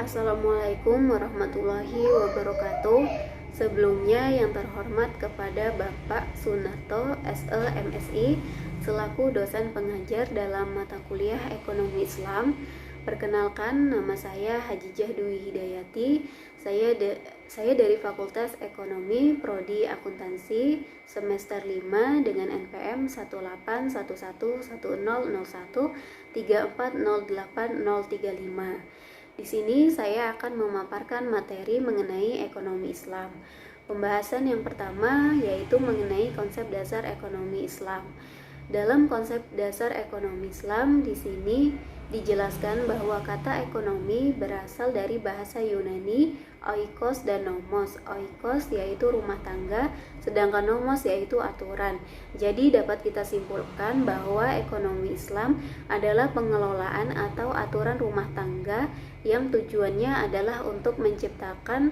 Assalamualaikum warahmatullahi wabarakatuh. Sebelumnya yang terhormat kepada Bapak Sunarto SE MSI selaku dosen pengajar dalam mata kuliah Ekonomi Islam. Perkenalkan, nama saya Hajijah Dwi Hidayati. Saya dari Fakultas Ekonomi Prodi Akuntansi semester 5 dengan NPM 181111001340835. Di sini saya akan memaparkan materi mengenai ekonomi Islam. Pembahasan yang pertama yaitu mengenai konsep dasar ekonomi Islam. Dalam konsep dasar ekonomi Islam di sini dijelaskan bahwa kata ekonomi berasal dari bahasa Yunani oikos dan nomos. Oikos yaitu rumah tangga, sedangkan nomos yaitu aturan. Jadi dapat kita simpulkan bahwa ekonomi Islam adalah pengelolaan atau aturan rumah tangga yang tujuannya adalah untuk menciptakan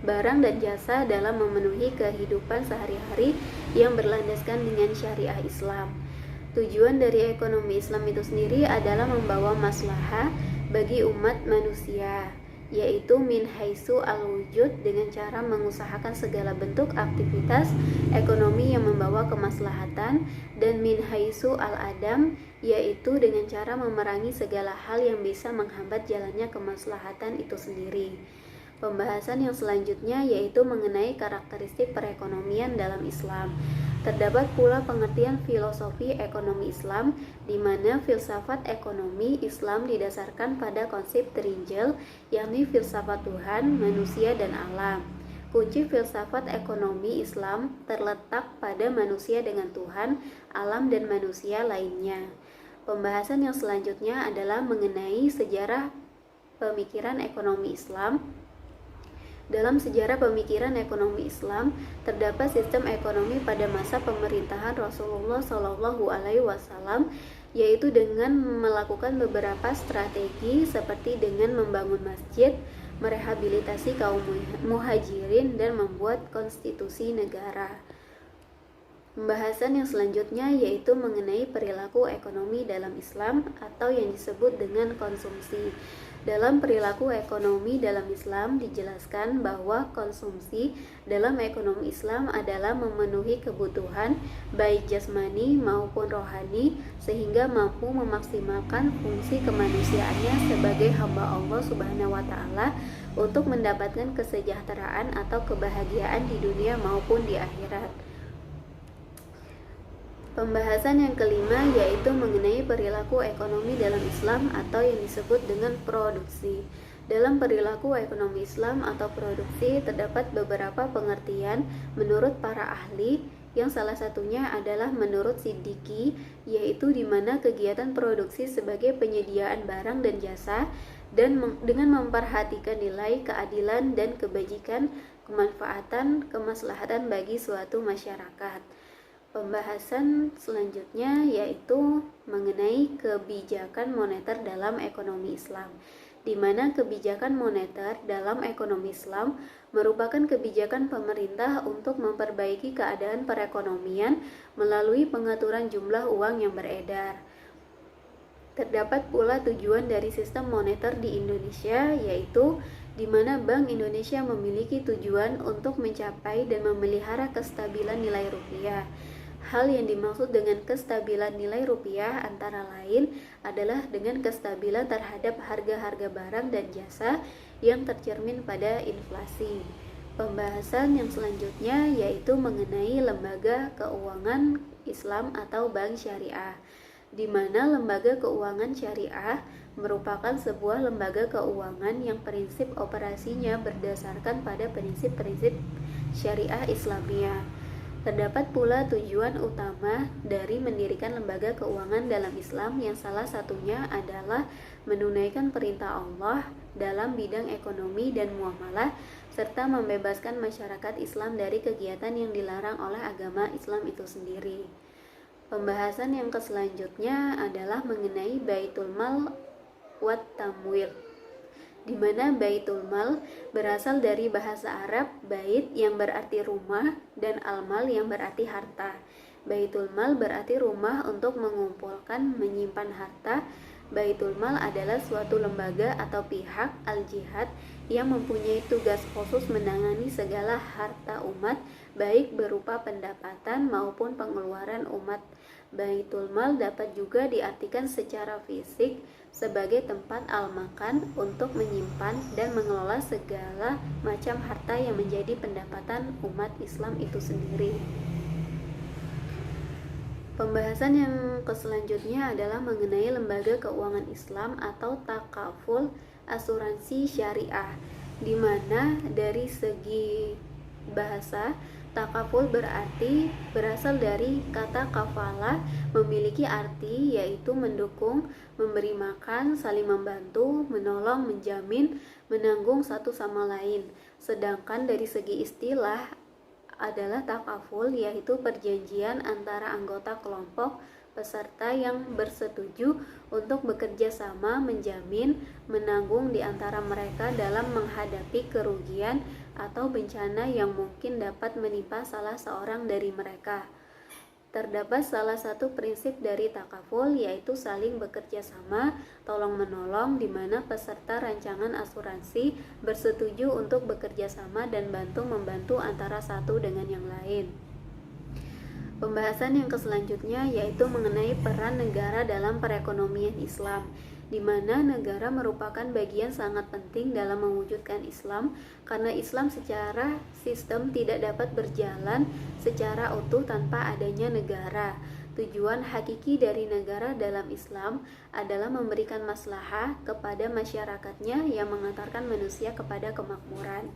barang dan jasa dalam memenuhi kehidupan sehari-hari yang berlandaskan dengan syariah Islam. Tujuan dari ekonomi Islam itu sendiri adalah membawa maslahah bagi umat manusia, yaitu min haitsu al-wujud, dengan cara mengusahakan segala bentuk aktivitas ekonomi yang membawa kemaslahatan, dan min haitsu al-adam, yaitu dengan cara memerangi segala hal yang bisa menghambat jalannya kemaslahatan itu sendiri. Pembahasan yang selanjutnya yaitu mengenai karakteristik perekonomian dalam Islam. Terdapat pula pengertian filosofi ekonomi Islam, di mana filsafat ekonomi Islam didasarkan pada konsep terinjil, yakni filsafat Tuhan, manusia, dan alam. Kunci filsafat ekonomi Islam terletak pada manusia dengan Tuhan, alam, dan manusia lainnya. Pembahasan yang selanjutnya adalah mengenai sejarah pemikiran ekonomi Islam. Dalam sejarah pemikiran ekonomi Islam, terdapat sistem ekonomi pada masa pemerintahan Rasulullah SAW, yaitu dengan melakukan beberapa strategi seperti dengan membangun masjid, merehabilitasi kaum muhajirin, dan membuat konstitusi negara. Pembahasan yang selanjutnya yaitu mengenai perilaku ekonomi dalam Islam atau yang disebut dengan konsumsi. Dalam perilaku ekonomi dalam Islam dijelaskan bahwa konsumsi dalam ekonomi Islam adalah memenuhi kebutuhan baik jasmani maupun rohani sehingga mampu memaksimalkan fungsi kemanusiaannya sebagai hamba Allah Subhanahu wa taala untuk mendapatkan kesejahteraan atau kebahagiaan di dunia maupun di akhirat. Pembahasan yang kelima yaitu mengenai perilaku ekonomi dalam Islam atau yang disebut dengan produksi. Dalam perilaku ekonomi Islam atau produksi terdapat beberapa pengertian menurut para ahli, yang salah satunya adalah menurut Siddiqi, yaitu di mana kegiatan produksi sebagai penyediaan barang dan jasa dan dengan memperhatikan nilai keadilan dan kebajikan, kemanfaatan, kemaslahatan bagi suatu masyarakat. Pembahasan selanjutnya yaitu mengenai kebijakan moneter dalam ekonomi Islam, di mana kebijakan moneter dalam ekonomi Islam merupakan kebijakan pemerintah untuk memperbaiki keadaan perekonomian melalui pengaturan jumlah uang yang beredar. Terdapat pula tujuan dari sistem moneter di Indonesia, yaitu di mana Bank Indonesia memiliki tujuan untuk mencapai dan memelihara kestabilan nilai rupiah. Hal yang dimaksud dengan kestabilan nilai rupiah antara lain adalah dengan kestabilan terhadap harga-harga barang dan jasa yang tercermin pada inflasi. Pembahasan yang selanjutnya yaitu mengenai lembaga keuangan Islam atau bank syariah, di mana lembaga keuangan syariah merupakan sebuah lembaga keuangan yang prinsip operasinya berdasarkan pada prinsip-prinsip syariah Islamiyah. Terdapat pula tujuan utama dari mendirikan lembaga keuangan dalam Islam, yang salah satunya adalah menunaikan perintah Allah dalam bidang ekonomi dan muamalah serta membebaskan masyarakat Islam dari kegiatan yang dilarang oleh agama Islam itu sendiri. Pembahasan yang selanjutnya adalah mengenai Baitul Mal wat Tamwil, di mana Baitul Mal berasal dari bahasa Arab bait yang berarti rumah dan al-mal yang berarti harta. Baitul Mal berarti rumah untuk mengumpulkan, menyimpan harta, Baitul Mal adalah suatu lembaga atau pihak al-jihad yang mempunyai tugas khusus menangani segala harta umat, baik berupa pendapatan maupun pengeluaran umat. Baitul Mal dapat juga diartikan secara fisik sebagai tempat al-makan untuk menyimpan dan mengelola segala macam harta yang menjadi pendapatan umat Islam itu sendiri. Pembahasan yang selanjutnya adalah mengenai lembaga keuangan Islam atau takaful asuransi syariah, di mana dari segi bahasa takaful berasal dari kata kafalah, memiliki arti yaitu mendukung, memberi makan, saling membantu, menolong, menjamin, menanggung satu sama lain. Sedangkan dari segi istilah adalah takaful, yaitu perjanjian antara anggota kelompok peserta yang bersetuju untuk bekerja sama menjamin, menanggung di antara mereka dalam menghadapi kerugian atau bencana yang mungkin dapat menimpa salah seorang dari mereka. Terdapat salah satu prinsip dari takaful, yaitu saling bekerja sama, tolong-menolong, di mana peserta rancangan asuransi bersetuju untuk bekerja sama dan bantu-membantu antara satu dengan yang lain. Pembahasan yang selanjutnya yaitu mengenai peran negara dalam perekonomian Islam, di mana negara merupakan bagian sangat penting dalam mewujudkan Islam, karena Islam secara sistem tidak dapat berjalan secara utuh tanpa adanya negara. Tujuan hakiki dari negara dalam Islam adalah memberikan maslahah kepada masyarakatnya yang mengantarkan manusia kepada kemakmuran.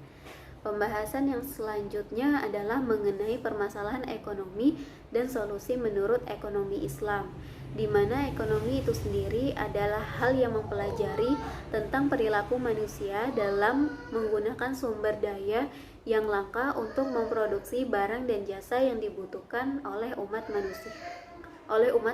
Pembahasan yang selanjutnya adalah mengenai permasalahan ekonomi dan solusi menurut ekonomi Islam, di mana ekonomi itu sendiri adalah hal yang mempelajari tentang perilaku manusia dalam menggunakan sumber daya yang langka untuk memproduksi barang dan jasa yang dibutuhkan oleh umat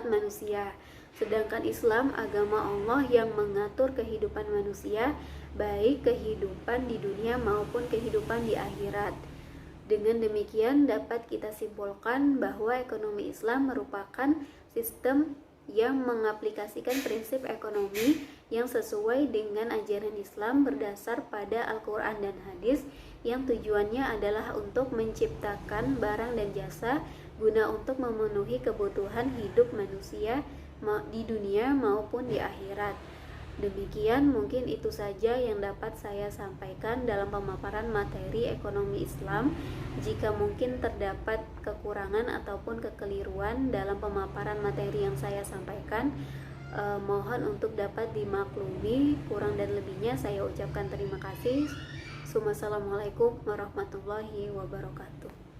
manusia. Sedangkan Islam agama Allah yang mengatur kehidupan manusia, baik kehidupan di dunia maupun kehidupan di akhirat. Dengan demikian dapat kita simpulkan bahwa ekonomi Islam merupakan sistem yang mengaplikasikan prinsip ekonomi yang sesuai dengan ajaran Islam berdasar pada Al-Quran dan hadis, yang tujuannya adalah untuk menciptakan barang dan jasa guna untuk memenuhi kebutuhan hidup manusia di dunia maupun di akhirat. Demikian mungkin itu saja yang dapat saya sampaikan dalam pemaparan materi ekonomi Islam. Jika mungkin terdapat kekurangan ataupun kekeliruan dalam pemaparan materi yang saya sampaikan, mohon untuk dapat dimaklumi. Kurang dan lebihnya saya ucapkan terima kasih. Assalamualaikum warahmatullahi wabarakatuh.